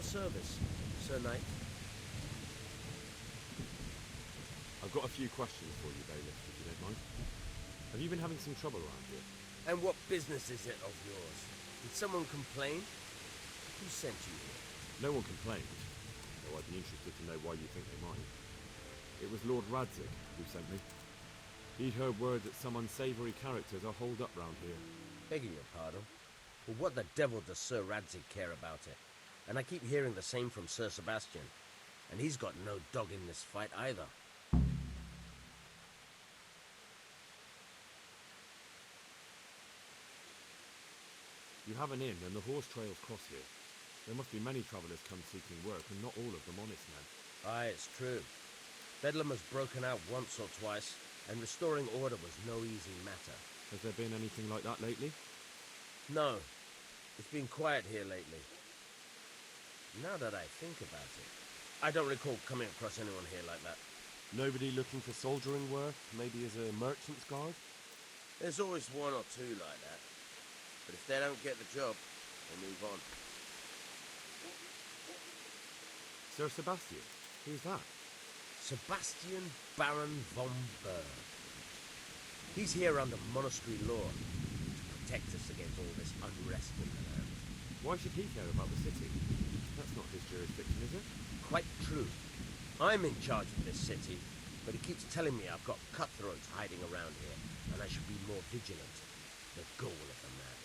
service, Sir Knight. I've got a few questions for you, Bailiff, if you don't mind. Have you been having some trouble around here? And what business is it of yours? Did someone complain? Who sent you here? No one complained, though I'd be interested to know why you think they might. It was Lord Radzig who sent me. He'd heard word that some unsavoury characters are holed up round here. Begging your pardon, but what the devil does Sir Radzig care about it? And I keep hearing the same from Sir Sebastian. And he's got no dog in this fight either. You have an inn and the horse trails cross here. There must be many travellers come seeking work, and not all of them honest men. Aye, it's true. Bedlam has broken out once or twice, and restoring order was no easy matter. Has there been anything like that lately? No. It's been quiet here lately. Now that I think about it, I don't recall coming across anyone here like that. Nobody looking for soldiering work, maybe as a merchant's guard? There's always one or two like that. But if they don't get the job, they move on. Sir Sebastian? Who's that? Sebastian Baron von Berg. He's here under monastery law to protect us against all this unrest in the land. Why should he care about the city? That's not his jurisdiction, is it? Quite true. I'm in charge of this city, but he keeps telling me I've got cutthroats hiding around here, and I should be more vigilant. The goal of the man.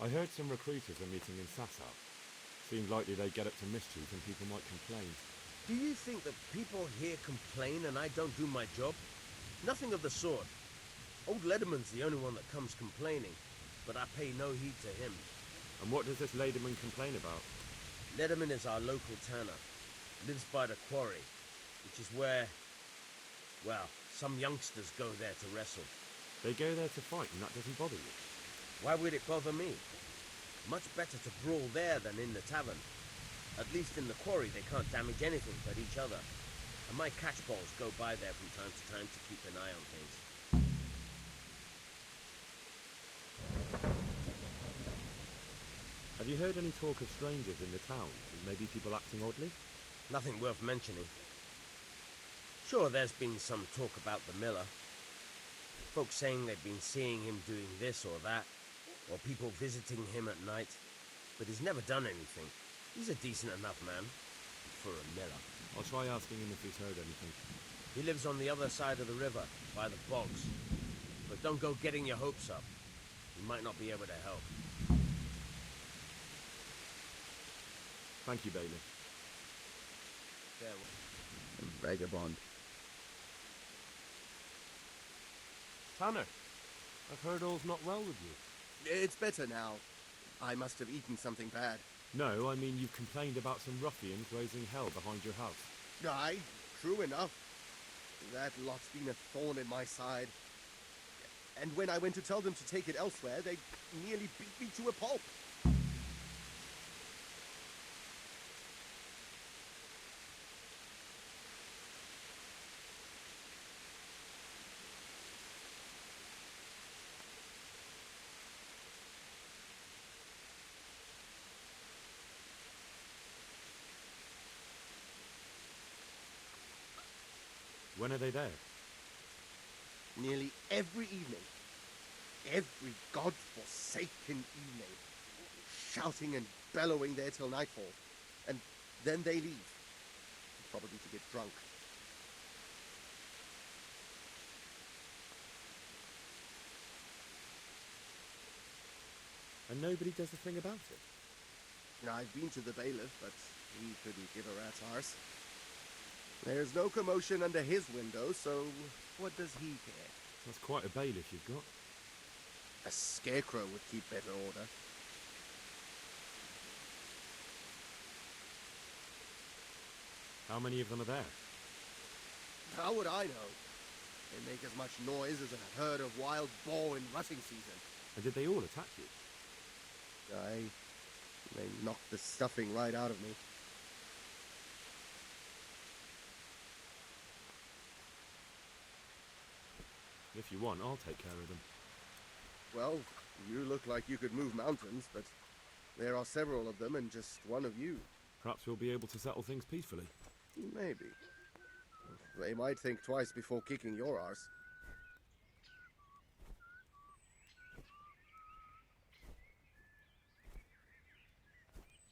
I heard some recruiters are meeting in Sasau. Seemed likely they'd get up to mischief and people might complain. Do you think that people here complain and I don't do my job? Nothing of the sort. Old Lederman's the only one that comes complaining, but I pay no heed to him. And what does this Lederman complain about? Lederman is our local tanner. Lives by the quarry, which is where, well, some youngsters go there to wrestle. They go there to fight and that doesn't bother you? Why would it bother me? Much better to brawl there than in the tavern. At least in the quarry they can't damage anything but each other. And my catchballs go by there from time to time to keep an eye on things. Have you heard any talk of strangers in the town? Maybe people acting oddly? Nothing worth mentioning. Sure, there's been some talk about the miller. Folks saying they've been seeing him doing this or that, or people visiting him at night, but he's never done anything. He's a decent enough man for a miller. I'll try asking him if he's heard anything. He lives on the other side of the river, by the bogs. But don't go getting your hopes up. He might not be able to help. Thank you, Bailey. Farewell. Vagabond. Tanner, I've heard all's not well with you. It's better now. I must have eaten something bad. No, I mean you've complained about some ruffians raising hell behind your house. Aye, true enough. That lot's been a thorn in my side. And when I went to tell them to take it elsewhere, they nearly beat me to a pulp. When are they there? Nearly every evening. Every godforsaken evening. Shouting and bellowing there till nightfall. And then they leave. Probably to get drunk. And nobody does a thing about it? I've been to the bailiff, but he couldn't give a rat's arse. There's no commotion under his window, so what does he care? That's quite a bailiff you've got. A scarecrow would keep better order. How many of them are there? How would I know? They make as much noise as a herd of wild boar in rutting season. And did they all attack you? They knocked the stuffing right out of me. If you want, I'll take care of them. Well, You look like you could move mountains, but there are several of them and just one of you. Perhaps we'll be able to settle things peacefully. Maybe. They might think twice before kicking your arse.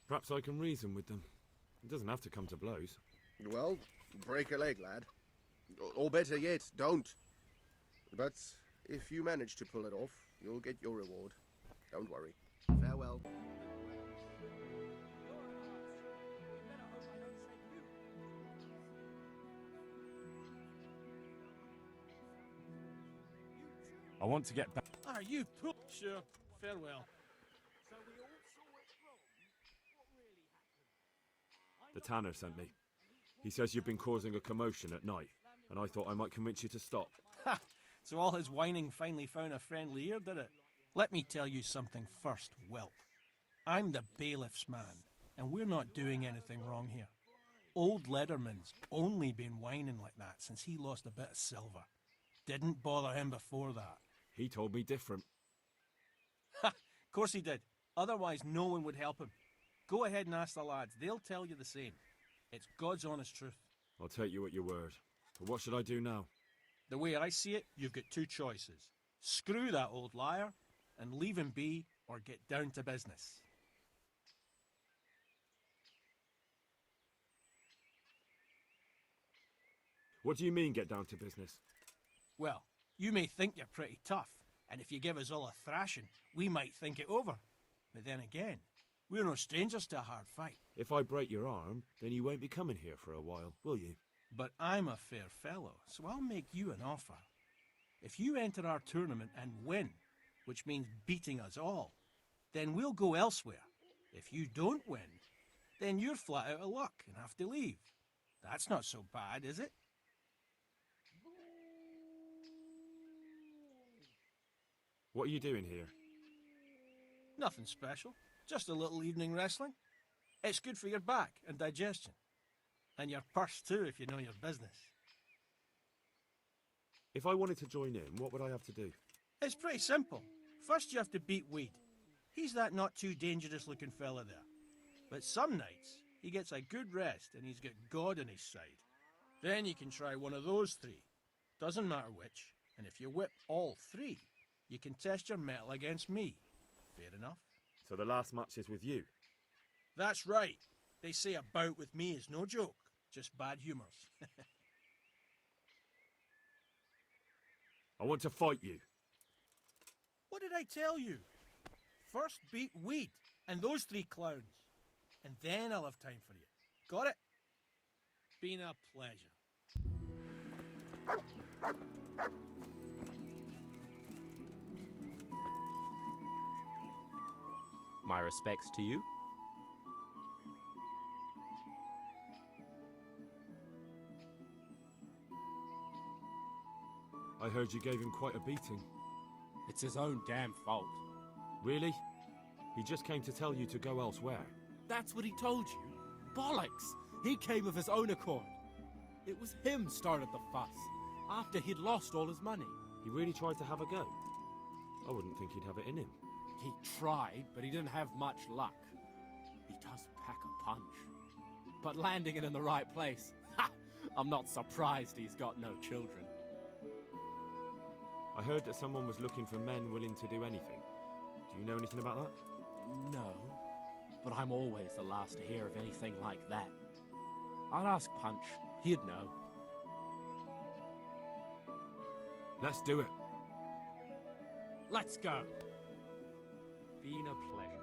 Perhaps I can reason with them. It doesn't have to come to blows. Well, break a leg, lad. Or better yet, don't. But if you manage to pull it off, you'll get your reward. Don't worry. Farewell. I want to get back. Are you poor? Sure. Farewell. The tanner sent me. He says you've been causing a commotion at night, and I thought I might convince you to stop. Ha! So all his whining finally found a friendly ear, did it? Let me tell you something first, whelp. I'm the bailiff's man, and we're not doing anything wrong here. Old Lederman's only been whining like that since he lost a bit of silver. Didn't bother him before that. He told me different. Ha! Of course he did. Otherwise no one would help him. Go ahead and ask the lads. They'll tell you the same. It's God's honest truth. I'll take you at your word. But what should I do now? The way I see it, you've got two choices. Screw that old liar and leave him be, or get down to business. What do you mean, get down to business? Well, you may think you're pretty tough, and if you give us all a thrashing, we might think it over. But then again, we're no strangers to a hard fight. If I break your arm, then you won't be coming here for a while, will you? But I'm a fair fellow, so I'll make you an offer. If you enter our tournament and win, which means beating us all, then we'll go elsewhere. If you don't win, then you're flat out of luck and have to leave. That's not so bad, is it? What are you doing here? Nothing special. Just a little evening wrestling. It's good for your back and digestion. And your purse too, if you know your business. If I wanted to join in, what would I have to do? It's pretty simple. First you have to beat Weed. He's that not too dangerous looking fella there. But some nights, he gets a good rest and he's got God on his side. Then you can try one of those three. Doesn't matter which. And if you whip all three, you can test your mettle against me. Fair enough? So the last match is with you? That's right. They say a bout with me is no joke. Just bad humours. I want to fight you. What did I tell you? First beat Weed and those three clowns. And then I'll have time for you. Got it? Been a pleasure. My respects to you. I heard you gave him quite a beating. It's his own damn fault. Really? He just came to tell you to go elsewhere. That's what he told you? Bollocks! He came of his own accord. It was him started the fuss, after he'd lost all his money. He really tried to have a go. I wouldn't think he'd have it in him. He tried, but he didn't have much luck. He does pack a punch. But landing it in the right place, ha! I'm not surprised he's got no children. I heard that someone was looking for men willing to do anything. Do you know anything about that? No, but I'm always the last to hear of anything like that. I'd ask Punch. He'd know. Let's do it. Let's go. Been a pleasure.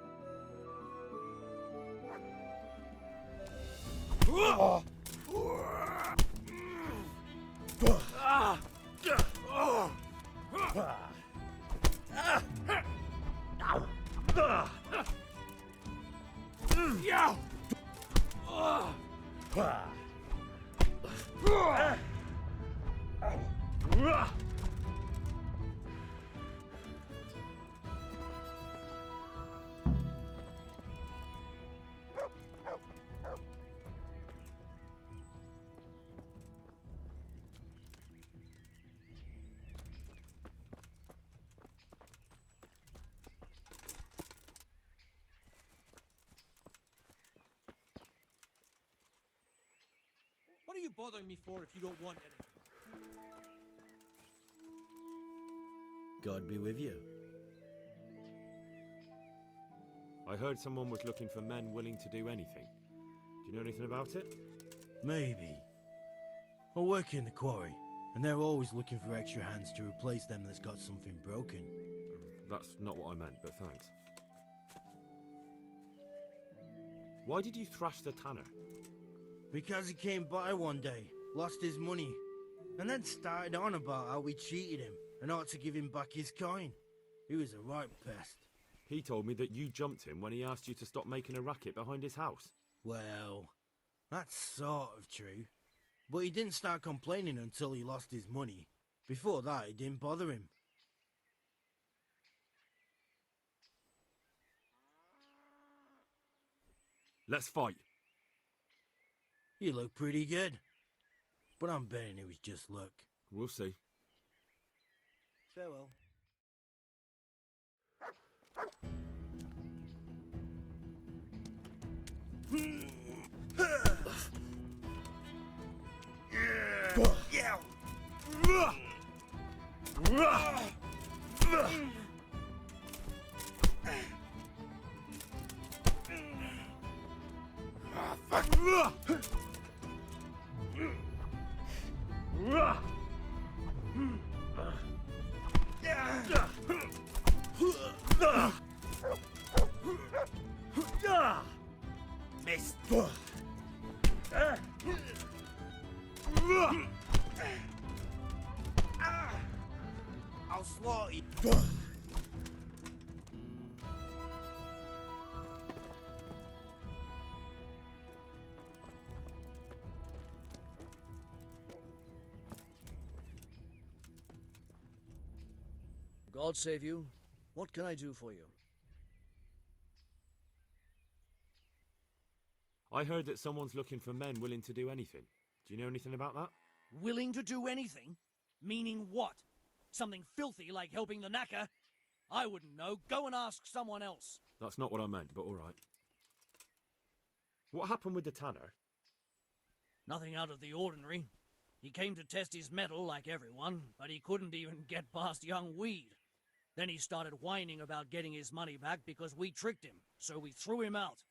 bothering me for if you don't want anything? God be with you. I heard someone was looking for men willing to do anything. Do you know anything about it? Maybe. I work in the quarry, and they're always looking for extra hands to replace them that's got something broken. That's not what I meant, but thanks. Why did you thrash the tanner? Because he came by one day, lost his money, and then started on about how we cheated him and ought to give him back his coin. He was a right pest. He told me that you jumped him when he asked you to stop making a racket behind his house. Well, that's sort of true. But he didn't start complaining until he lost his money. Before that, it didn't bother him. Let's fight. You look pretty good. But I'm betting it was just luck. We'll see. Farewell. Missed. I'll slaughter you. God save you. What can I do for you? I heard that someone's looking for men willing to do anything. Do you know anything about that? Willing to do anything? Meaning what? Something filthy like helping the knacker? I wouldn't know. Go and ask someone else. That's not what I meant, but all right. What happened with the tanner? Nothing out of the ordinary. He came to test his mettle like everyone, but he couldn't even get past young Weed. Then he started whining about getting his money back because we tricked him, so we threw him out.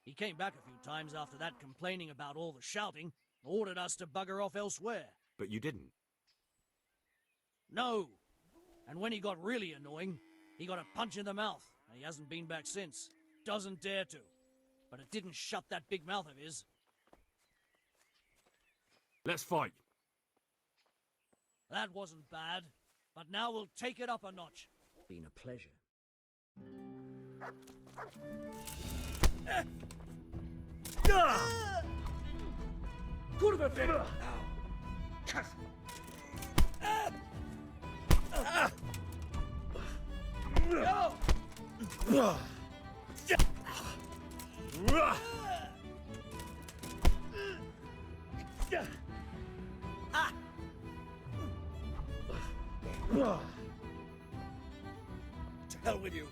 He came back a few times after that complaining about all the shouting, ordered us to bugger off elsewhere. But you didn't. No. And when he got really annoying, he got a punch in the mouth, and he hasn't been back since. Doesn't dare to. But it didn't shut that big mouth of his. Let's fight. That wasn't bad, but now we'll take it up a notch. Been a pleasure. To hell with you.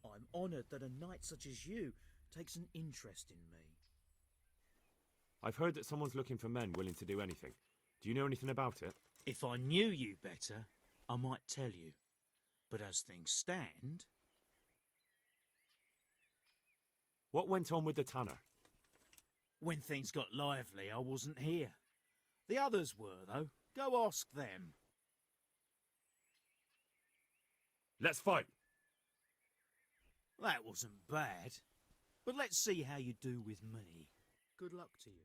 I'm honoured that a knight such as you takes an interest in me. I've heard that someone's looking for men willing to do anything. Do you know anything about it? If I knew you better, I might tell you. But as things stand... What went on with the tanner? When things got lively, I wasn't here. The others were, though. Go ask them. Let's fight. That wasn't bad. But let's see how you do with me. Good luck to you.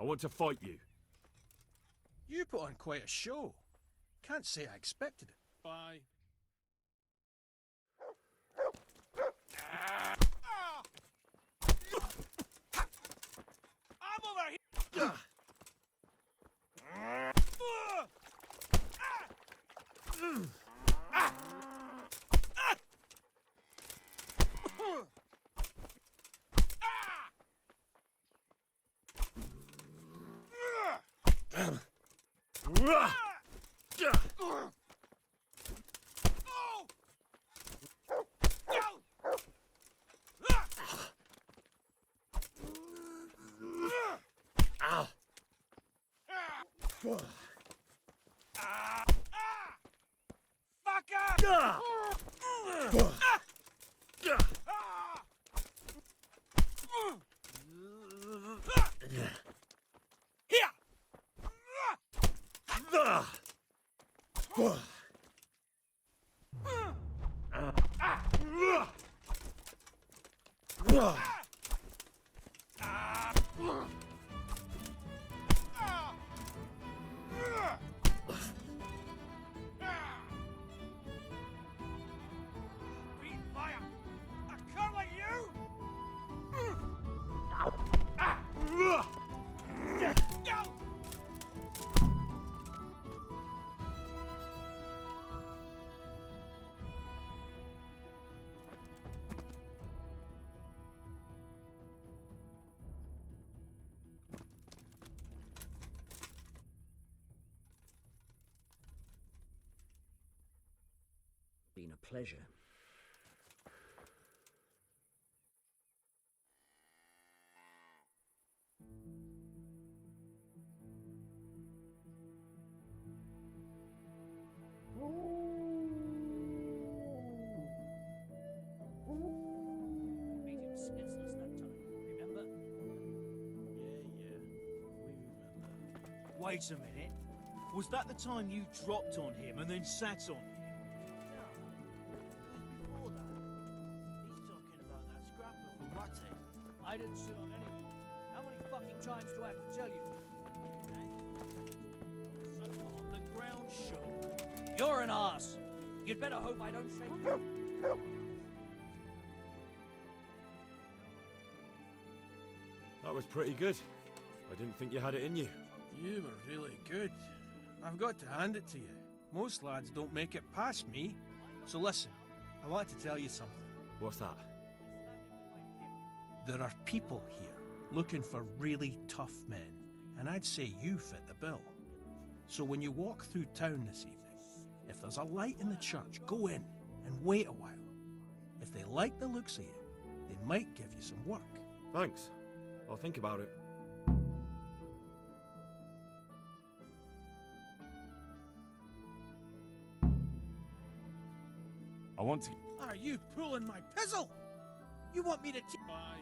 I want to fight you. You put on quite a show. Can't say I expected it. Bye. I'm over here! Been a pleasure. Made him senseless that time, remember? Wait a minute. Was that the time you dropped on him and then sat on him? Before that, he's talking about that scrapper from Ratty. I didn't sit on anyone. How many fucking times do I have to tell you? So on the ground shook. You're an ass. You'd better hope I don't shake you. That was pretty good. I didn't think you had it in you. You were really good. I've got to hand it to you. Most lads don't make it past me. So listen, I want to tell you something. What's that? There are people here looking for really tough men, and I'd say you fit the bill. So when you walk through town this evening, if there's a light in the church, go in and wait a while. If they like the looks of you, they might give you some work. Thanks. I'll think about it. I want to... Are you pulling my pizzle? You want me to Bye.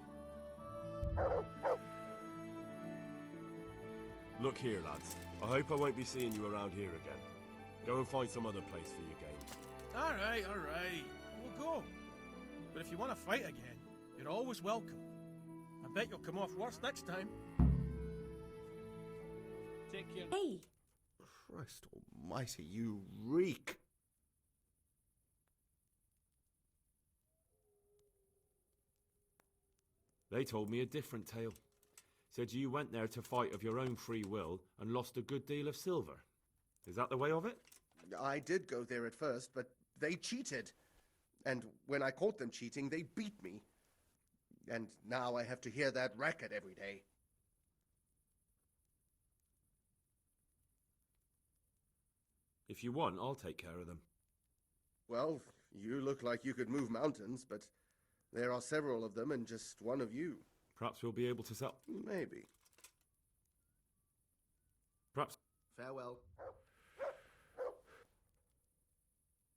Look here, lads. I hope I won't be seeing you around here again. Go and find some other place for your games. All right. We'll go. But if you want to fight again, you're always welcome. I bet you'll come off worse next time. Take care. Hey! Christ almighty, you reek! They told me a different tale. Said you went there to fight of your own free will and lost a good deal of silver. Is that the way of it? I did go there at first, but they cheated. And when I caught them cheating, they beat me. And now I have to hear that racket every day. If you want, I'll take care of them. Well, you look like you could move mountains, but there are several of them and just one of you. Perhaps we'll be able to sell... Maybe. Perhaps... Farewell.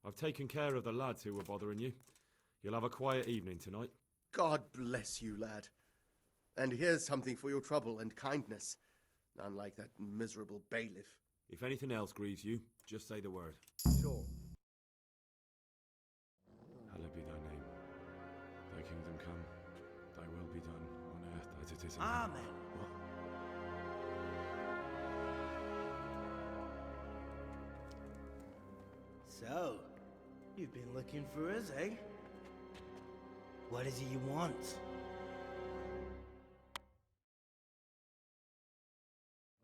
I've taken care of the lads who were bothering you. You'll have a quiet evening tonight. God bless you, lad. And here's something for your trouble and kindness. Unlike that miserable bailiff. If anything else grieves you, just say the word. Sure. Hallowed be thy name. Thy kingdom come. Thy will be done on earth as it is in Amen. heaven. What? So, you've been looking for us, eh? What is it you want?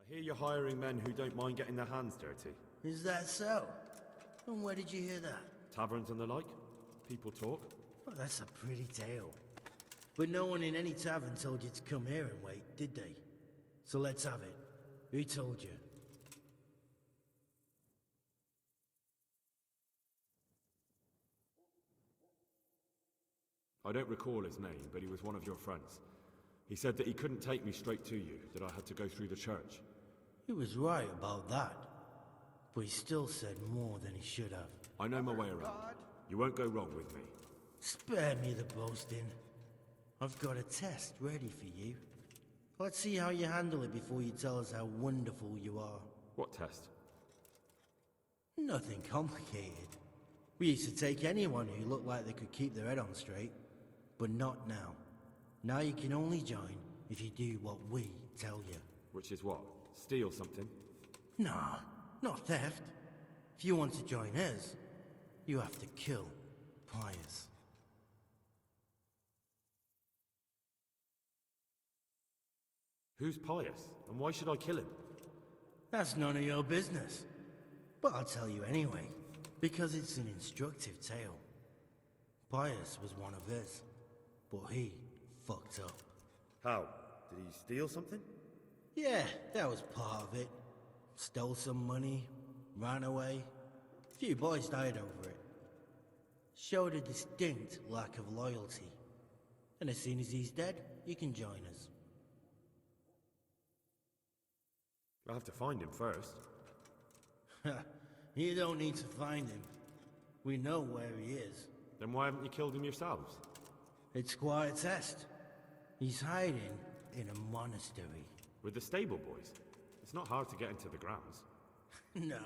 I hear you're hiring men who don't mind getting their hands dirty. Is that so? And where did you hear that? Taverns and the like? People talk? Oh, that's a pretty tale. But no one in any tavern told you to come here and wait, did they? So let's have it. Who told you? I don't recall his name, but he was one of your friends. He said that he couldn't take me straight to you, that I had to go through the church. He was right about that. But he still said more than he should have. I know my way around. You won't go wrong with me. Spare me the boasting. I've got a test ready for you. Let's see how you handle it before you tell us how wonderful you are. What test? Nothing complicated. We used to take anyone who looked like they could keep their head on straight. But not now. Now you can only join if you do what we tell you. Which is what? Steal something? Nah, not theft. If you want to join us, you have to kill Pius. Who's Pius, and why should I kill him? That's none of your business. But I'll tell you anyway, because it's an instructive tale. Pius was one of us, but he fucked up. How? Did he steal something? Yeah, that was part of it. Stole some money, ran away. A few boys died over it. Showed a distinct lack of loyalty. And as soon as he's dead, you can join us. I'll have to find him first. You don't need to find him. We know where he is. Then why haven't you killed him yourselves? It's quite a test. He's hiding in a monastery. With the stable boys? It's not hard to get into the grounds. No,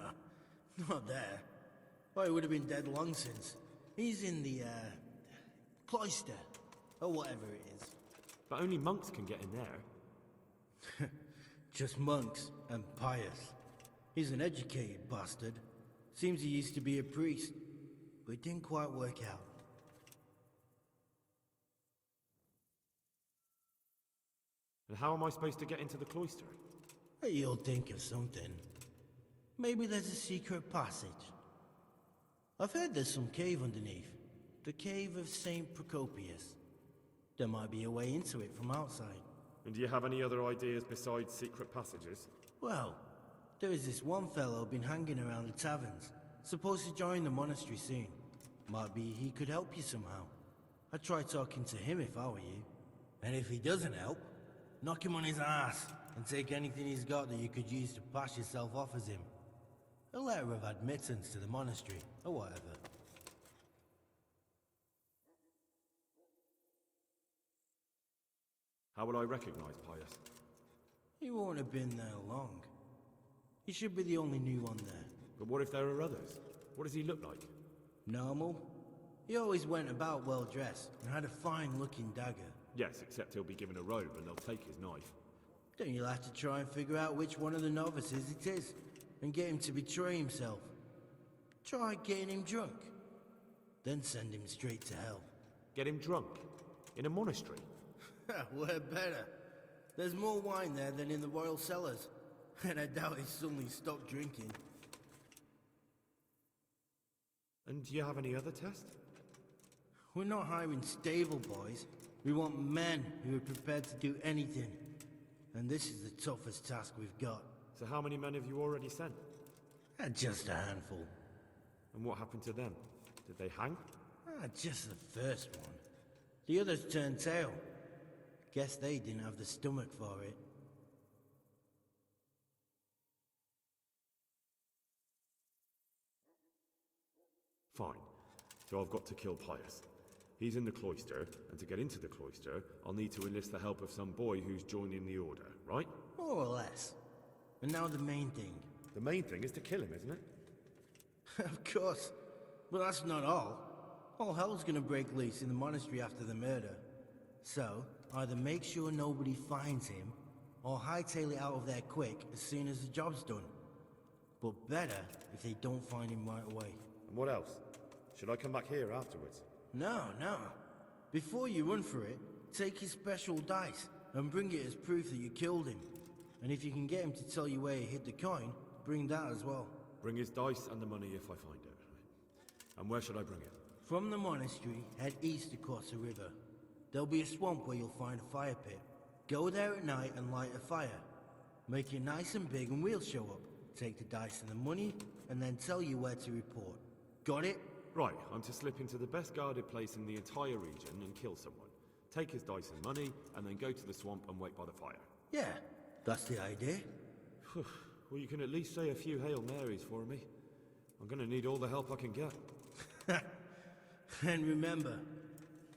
not there. Well, he would have been dead long since. He's in the, cloister, or whatever it is. But only monks can get in there. Just monks and Pius. He's an educated bastard. Seems he used to be a priest, but it didn't quite work out. And how am I supposed to get into the cloister? You'll think of something. Maybe there's a secret passage. I've heard there's some cave underneath. The cave of St. Procopius. There might be a way into it from outside. And do you have any other ideas besides secret passages? Well, there is this one fellow been hanging around the taverns. Supposed to join the monastery soon. Might be he could help you somehow. I'd try talking to him if I were you. And if he doesn't help, knock him on his ass and take anything he's got that you could use to pass yourself off as him. A letter of admittance to the monastery, or whatever. How will I recognize Pius? He won't have been there long. He should be the only new one there. But what if there are others? What does he look like? Normal. He always went about well dressed and had a fine looking dagger. Yes, except he'll be given a robe and they'll take his knife. Then you'll have to try and figure out which one of the novices it is, and get him to betray himself. Try getting him drunk, then send him straight to hell. Get him drunk? In a monastery? We're better. There's more wine there than in the royal cellars, and I doubt he suddenly stopped drinking. And do you have any other tests? We're not hiring stable boys. We want men who are prepared to do anything. And this is the toughest task we've got. So how many men have you already sent? Just a handful. And what happened to them? Did they hang? Just the first one. The others turned tail. Guess they didn't have the stomach for it. Fine. So I've got to kill Pius. He's in the cloister, and to get into the cloister, I'll need to enlist the help of some boy who's joining the order, right? More or less. And now the main thing. The main thing is to kill him, isn't it? Of course. But that's not all. All hell's gonna break loose in the monastery after the murder. So, either make sure nobody finds him, or hightail it out of there quick as soon as the job's done. But better if they don't find him right away. And what else? Should I come back here afterwards? No, no. Before you run for it, take his special dice and bring it as proof that you killed him. And if you can get him to tell you where he hid the coin, bring that as well. Bring his dice and the money if I find it. And where should I bring it? From the monastery, head east across the river. There'll be a swamp where you'll find a fire pit. Go there at night and light a fire. Make it nice and big and we'll show up. Take the dice and the money, and then tell you where to report. Got it? Right, I'm to slip into the best guarded place in the entire region and kill someone. Take his dice and money, and then go to the swamp and wait by the fire. Yeah, that's the idea. Well, you can at least say a few Hail Marys for me. I'm gonna need all the help I can get. And remember,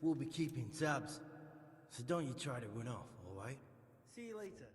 we'll be keeping tabs. So don't you try to run off, alright? See you later.